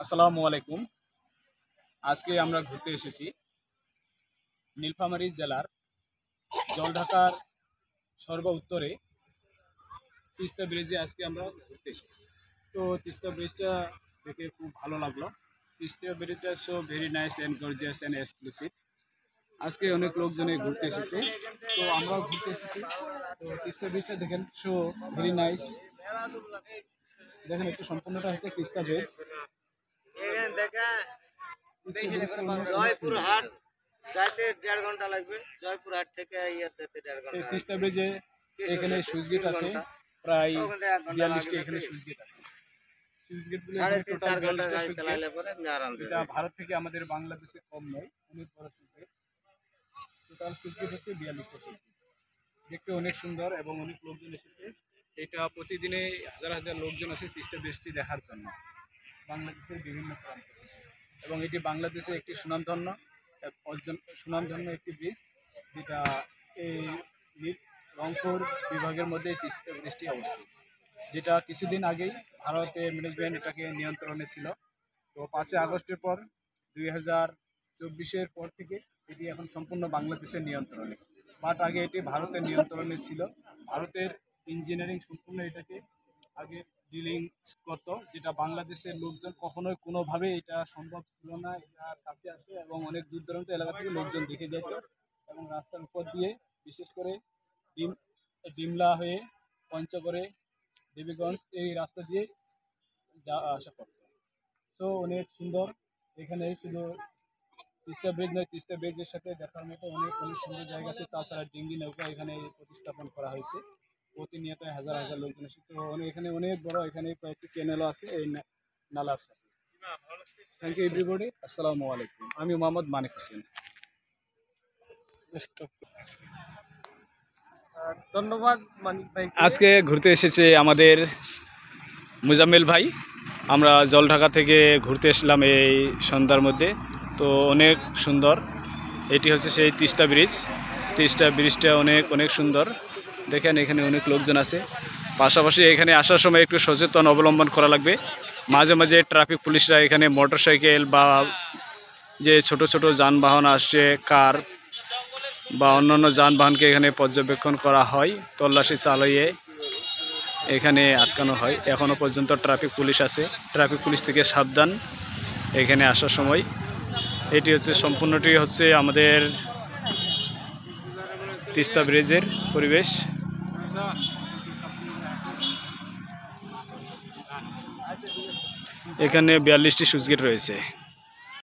আসসালামু আলাইকুম। আজকে আমরা ঘুরতে এসেছি নীলফামারী জেলার জলঢাকার সর্ব উত্তরে তিস্তা ব্রিজে আজকে আমরা ঘুরতে এসেছি। তো তিস্তা ব্রিজটা দেখে খুব ভালো লাগলো। তিস্তা ব্রিজটা so very nice and gorgeous and exclusive. আজকে অনেক লোকজনে ঘুরতে এসেছে, তো আমরাও ঘুরতে এসেছি। তো তিস্তা ব্রিজটা দেখেন, সো ভেরি নাইস। দেখেন একটু সম্পূর্ণটা হচ্ছে তিস্তা ব্রিজ। জয়পুরহাট যাইতে 1.5 ঘন্টা লাগবে। জয়পুরহাট থেকে ইয়াতে 1.5 ঘন্টা। তিস্তা ব্রিজে এখানে সুইচ গেট আছে, প্রায় 42টি এখানে সুইচ গেট আছে। সুইচ গেটগুলো টোটাল 4 ঘন্টা গাড়ি চালাইলে পরে আপনি আরামসে এটা ভারত থেকে আমাদের বাংলাদেশে কম নয়, অনেক বড় switch gate. Total switch gate হচ্ছে 42টা সুইচ গেট। দেখতে অনেক সুন্দর এবং অনেক লোকজন এসেছে। এটা প্রতিদিনে হাজার হাজার লোকজন আসে তিস্তা ব্রিজটি দেখার জন্য, বাংলাদেশের বিভিন্ন প্রান্ত থেকে। এবং এটি বাংলাদেশে একটি সুনামধন্য একটি ব্রিজ, যেটা এই রংপুর বিভাগের মধ্যে তিস্তা ব্রিজটি অবস্থিত, যেটা কিছুদিন আগেই ভারতের ম্যানেজমেন্ট এটাকে নিয়ন্ত্রণে ছিল। তো 5 আগস্টের পর 2024-এর পর থেকে এটি এখন সম্পূর্ণ বাংলাদেশের নিয়ন্ত্রণে। বাট আগে এটি ভারতের নিয়ন্ত্রণে ছিল। ভারতের ইঞ্জিনিয়ারিং সম্পূর্ণ এটাকে আগে ডিলিং করতো, যেটা বাংলাদেশের লোকজন কখনোই কোনোভাবে এটা সম্ভব ছিল না। এটার কাছে আসে এবং অনেক দূর দূরান্ত এলাকা থেকে লোকজন দেখে যেত এবং রাস্তার উপর দিয়ে, বিশেষ করে ডিমলা হয়ে পঞ্চগড়ে, দেবীগঞ্জ এই রাস্তা দিয়ে আসা করত। তো অনেক সুন্দর। এখানে শুধু তিস্তা ব্রিজ নয়, তিস্তা ব্রিজের সাথে দেখার মতো অনেক অনেক সুন্দর জায়গা আছে। তাছাড়া ডিঙ্গি নৌকা এখানে প্রতিস্থাপন করা হয়েছে। প্রতিনিয়ত হাজার হাজার লোকজন আসে। তো এখানে অনেক বড়, এখানে কয়েকটি চ্যানেলও আছে এই নালার সাথে। Thank you everybody. আসসালামু আলাইকুম। আমি মোহাম্মদ মানিক হোসেন। ধন্যবাদ মানিক ভাই। আজকে ঘুরতে এসেছে আমাদের মুজাম্মেল ভাই। আমরা জলঢাকা থেকে ঘুরতে এসলাম এই সন্ধ্যার মধ্যে। তো অনেক সুন্দর। এটি হচ্ছে সেই তিস্তা ব্রিজ। তিস্তা ব্রিজটা অনেক অনেক সুন্দর। দেখেন এখানে অনেক লোকজন আছে। পাশাপাশি এখানে আসার সময় একটু সচেতন অবলম্বন করা লাগবে। মাঝে মাঝে ট্রাফিক পুলিশরা এখানে মোটরসাইকেল বা যে ছোট ছোট যানবাহন আসছে, কার বা অন্যান্য যানবাহনকে এখানে পর্যবেক্ষণ করা হয়, তল্লাশি চালিয়ে এখানে আটকানো হয়। এখনও পর্যন্ত ট্রাফিক পুলিশ আছে। ট্রাফিক পুলিশ থেকে সাবধান এখানে আসার সময়। এটি হচ্ছে সম্পূর্ণটি হচ্ছে আমাদের তিস্তা ব্রিজের পরিবেশ। এখানে 42টি সুইচ গেট রয়েছে।